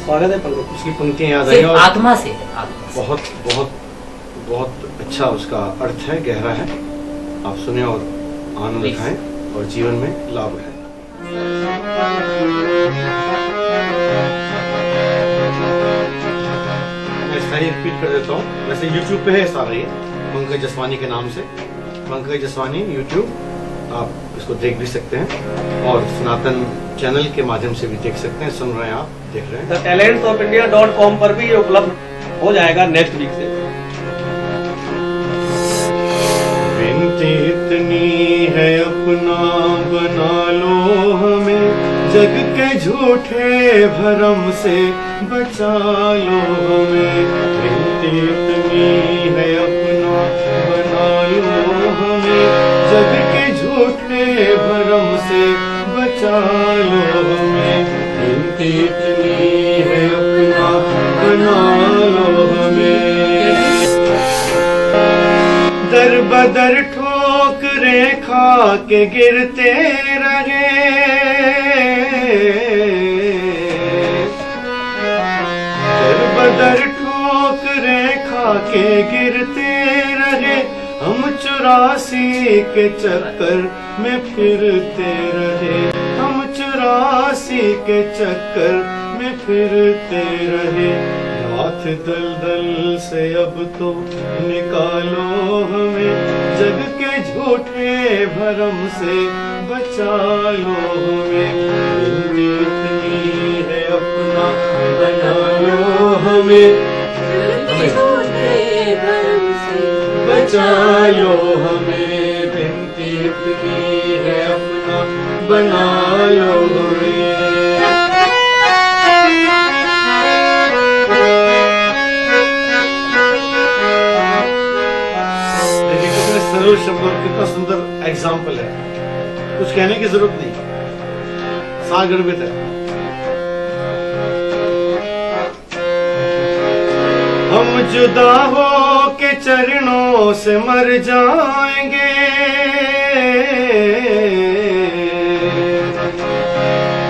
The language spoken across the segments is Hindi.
स्वागत है पंकज। उसकी पंक्तियां याद आई और आत्मा से बहुत बहुत बहुत अच्छा उसका अर्थ है, गहरा है। आप सुने और आनंद उठाएं और जीवन में लाभ उठाएं। मैं इसका ही रिपीट कर देता हूँ। वैसे YouTube पे है सारा ये, पंकज जसवानी के नाम से, पंकज जसवानी YouTube, आप इसको देख भी सकते हैं और सनातन चैनल के माध्यम से भी देख सकते हैं। सुन रहे हैं आप, देख रहे हैं। talentsofIndia.com पर भी ये उपलब्ध हो जाएगा नेक्स्ट वीक से। विनती इतनी है अपना बना लो हमें, जग के झूठे भरम से बचा लो हमें। विनती इतनी है अपना बना लो हमें, जग के झूठे भरम से बचा लो हमें। विनती इतनी है अपना बना लो हमें। दर बदर ठोकरें खा के गिरते रहे, दर बदर ठोकरें खा के गिरते रहे, हम 84 के चक्कर में फिरते रहे, हम 84 के चक्कर में फिरते रहे। हाथ दलदल से अब तो निकालो हमें, जग के झूठे भरम से बचा लो हमें। विनती इतनी है अपना बना लो हमें, बचा लो हमें। विनती इतनी है अपना बना लो हमें। सरल शब्दों कितना सुंदर एग्जाम्पल है, कुछ कहने की जरूरत नहीं, सागर्भित है। हम जुदा हो के चरणों से मर जाएंगे,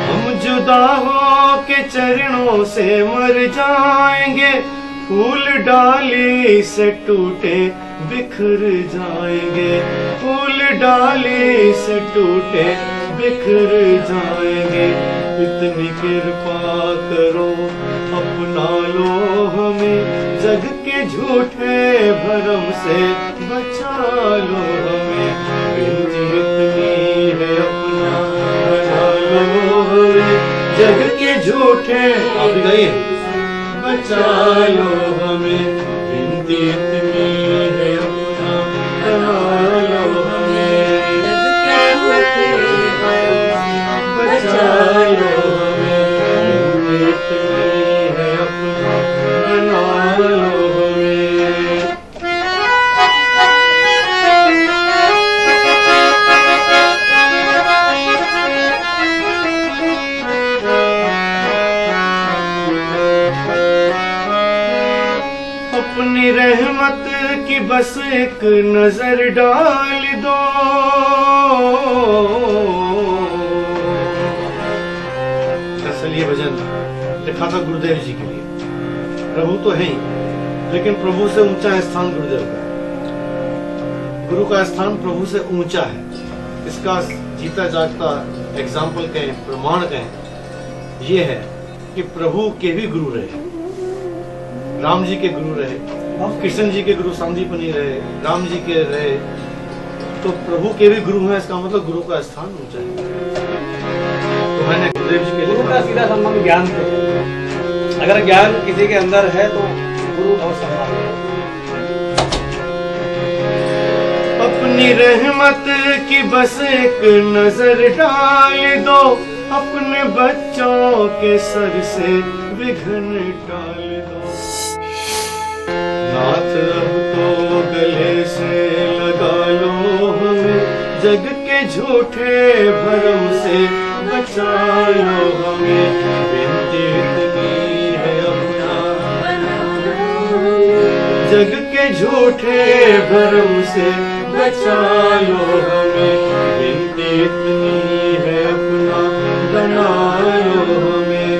हम जुदा हो के चरणों से मर जाएंगे। फूल डाली से टूटे बिखर जाएंगे, फूल डाली से टूटे बिखर जाएंगे। इतनी कृपा करो अपना लो हमें, जग के झूठे भरम से बचा लो हमें। विनती इतनी है अपना बना लो हमें, जग के झूठे आप गाइए बचा लो हमें। विनती इतनी है अपना बना लो हमें, बचा लो हमें। विनती इतनी है अपना बना लो हमें। अपनी रहमत की बस एक नजर डाल दो, दरअसल ये भजन लिखा था गुरुदेव जी के लिए। प्रभु तो है ही, लेकिन प्रभु से ऊंचा स्थान गुरुदेव का है। गुरु का स्थान प्रभु से ऊंचा है। इसका जीता जागता एग्जाम्पल कहें, प्रमाण कहें, ये है कि प्रभु के भी गुरु रहे। राम जी के गुरु रहे, कृष्ण जी के गुरु सांदीपनी रहे, राम जी के रहे, तो प्रभु के भी गुरु हैं। इसका मतलब गुरु का स्थान ऊंचा है। तो मैंने गुरुदेव जी के गुरु का सीधा संबंध ज्ञान से। अगर ज्ञान किसी के अंदर है तो गुरु बहुत सम्मान है। अपनी रहमत की बस एक नजर डाल दो, अपने बच्चों के सर से विघ्न टाल दो। नाथ अब तो गले से लगा लो हमें, जग के झूठे भरम से बचा लो हमें। विनती इतनी है अपना जग के झूठे भरम से बचा लो हमें। विनती इतनी है अपना बना लो हमें।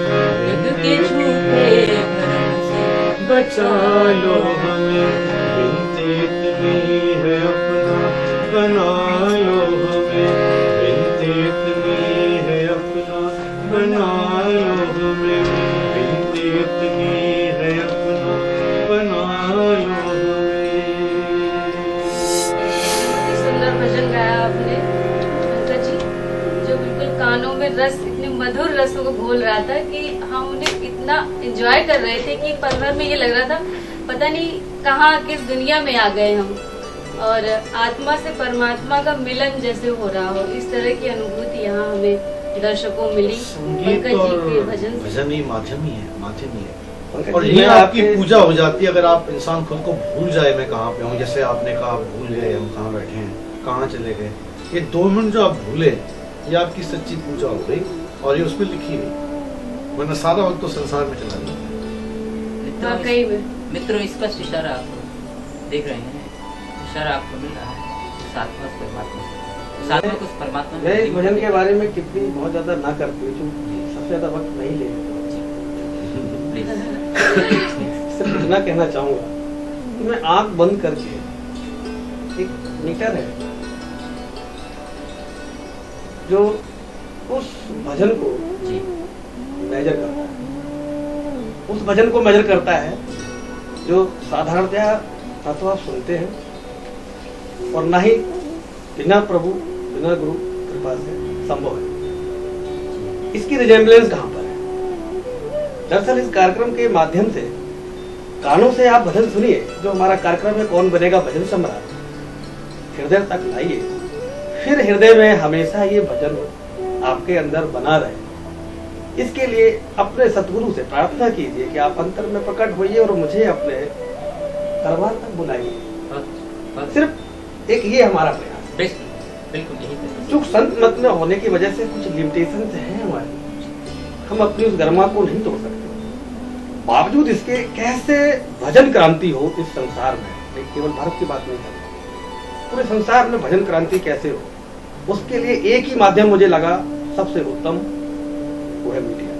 जग के झूठे बचा लो हमें, विनती इतनी है अपना बना लो हमें, विनती इतनी है अपना बना लो हमें, विनती इतनी है अपना बना लो हमें। सुंदर भजन गाया आपने पंकज जी, जो बिल्कुल कानों में रस, इतने मधुर रसों को घोल रहा था कि हम उन्हें इतना एंजॉय कर रहे थे कि पल भर में ये लग रहा था पता नहीं कहाँ किस दुनिया में आ गए हम, और आत्मा से परमात्मा का मिलन जैसे हो रहा हो, इस तरह की अनुभूति यहाँ हमें दर्शकों मिली। संगीत पंकज जी के और भजन से। भजन ही माध्यम ही है, माध्यम ही है। पंकज और जी, ये मैं आपकी आपके- पूजा हो जाती है अगर आप इंसान खुद को भूल जाए मैं कहाँ पे हूँ, जैसे आपने कहा आप भूल गए हम कहाँ बैठे हैं, कहाँ चले गए। ये 2 मिनट जो आप भूले, ये आपकी सच्ची पूजा हो गई और ये उसमें लिखी गई, वरना सारा वक्त तो संसार में चला गया। वाकई में मित्रों, स्पष्ट इशारा आपको देख रहे हैं, इशारा आपको मिल रहा है सात्विक परमात्मा से, सात्विक उस परमात्मा मैं इस में भजन के बारे में टिप्पणी बहुत ज्यादा ना करती हूँ, सबसे ज्यादा वक्त नहीं ले सिर्फ इतना कहना चाहूंगा कि मैं आंख बंद करके, एक मीटर है जो उस भजन को जी मेजर करता है, उस भजन को मेजर करता है जो साधारणतया ना तो आप सुनते हैं और ना ही बिना प्रभु बिना गुरु कृपा से संभव है। इसकी रिजेम्बलेंस कहाँ पर है? दरअसल इस कार्यक्रम के माध्यम से कानों से आप भजन सुनिए, जो हमारा कार्यक्रम है कौन बनेगा भजन सम्राट, हृदय तक लाइए, फिर हृदय में हमेशा ये भजन आपके अंदर बना रहे। इसके लिए अपने सतगुरु से प्रार्थना कीजिए कि आप अंतर में प्रकट होइए और मुझे अपने दरबार तक बुलाइए। सिर्फ एक ये हमारा प्रयास है। बिल्कुल यही है। चूंकि संत मत में होने की वजह से कुछ लिमिटेशन हैं हमारे, हम अपनी उस गरिमा को नहीं तोड़ सकते। बावजूद इसके कैसे भजन क्रांति हो इस संसार में, मैं केवल भारत की बात नहीं कर रहा, पूरे संसार में भजन क्रांति कैसे हो, उसके लिए एक ही माध्यम मुझे लगा सबसे उत्तम, वो है मीडिया।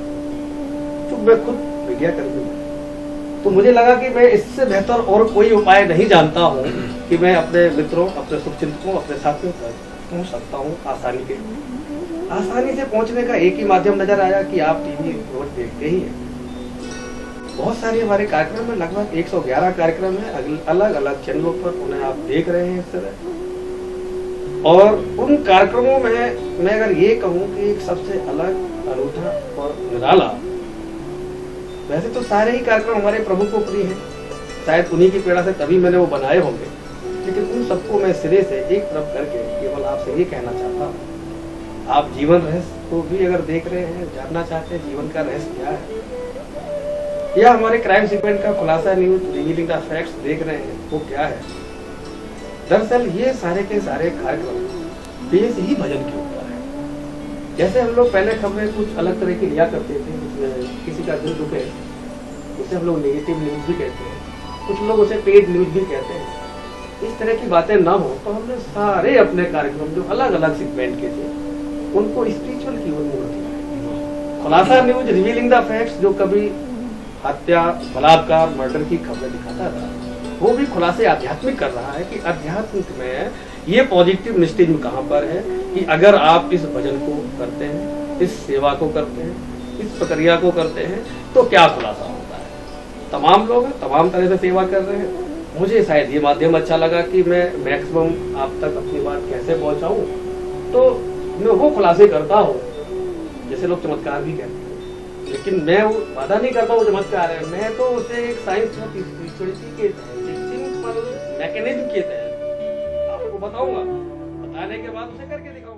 तो मैं खुद मीडिया कर्मी हूँ, तो मुझे लगा कि मैं इससे बेहतर और कोई उपाय नहीं जानता हूँ कि मैं अपने मित्रों, अपने शुभचिंतकों, अपने साथियों तक पहुँच सकता हूँ आसानी से पहुँचने का एक ही माध्यम नजर आया कि आप टीवी रोज देखते ही हैं। बहुत सारे हमारे कार्यक्रम में लगभग 111 कार्यक्रम है अलग अलग चैनलों पर, उन्हें आप देख रहे हैं इस तरह। और उन कार्यक्रमों में मैं अगर ये कहूँ कि एक सबसे अलग, अनूठा और निराला, वैसे तो सारे ही कार्यक्रम हमारे प्रभु को प्रिय हैं, शायद उन्हीं की प्रेरणा से तभी मैंने वो बनाए होंगे, लेकिन उन सबको मैं सिरे से एक तरफ करके केवल आपसे ये कहना चाहता हूँ, आप जीवन रहस्य को भी अगर देख रहे हैं, जानना चाहते हैं जीवन का रहस्य क्या है, या हमारे क्राइम सीक्वेंस का खुलासा न्यूज रिवीलिंग द फैक्ट्स देख रहे हैं वो क्या है। दरअसल ये सारे के सारे कार्यक्रम बेस ही भजन के ऊपर है। जैसे हम लोग पहले खबरें कुछ अलग तरह की लिया करते थे, जिसमें किसी का दिल दुखे उसे हम लोग नेगेटिव न्यूज भी कहते हैं, कुछ लोग उसे पेड न्यूज भी कहते हैं। इस तरह की बातें ना हो तो हमने सारे अपने कार्यक्रम जो अलग अलग सेगमेंट के थे उनको स्पिरिचुअल की ओर मोड़ दिया। खुलासा न्यूज रिवीलिंग द फैक्ट्स जो कभी हत्या, बलात्कार, मर्डर की खबरें दिखाता था, वो भी खुलासे आध्यात्मिक कर रहा है कि अध्यात्म में ये पॉजिटिव मिस्टेज कहाँ पर है कि अगर आप इस भजन को करते हैं, इस सेवा को करते हैं, इस प्रक्रिया को करते हैं तो क्या खुलासा होता है। तमाम लोग तमाम तरह से सेवा कर रहे हैं। मुझे शायद ये माध्यम अच्छा लगा कि मैं मैक्सिमम आप तक अपनी बात कैसे पहुंचाऊं, तो मैं वो खुलासे करता हूँ जैसे लोग चमत्कार भी कहते हैं, लेकिन मैं वो वादा नहीं करता वो चमत्कार है, मैं तो उसे एक साइंस ऑफ स्पिरिचुअलिटी के तहत, एक सिंपल मैकेनिज्म के तहत आपको बताऊंगा, बताने के बाद उसे करके दिखाऊंगा।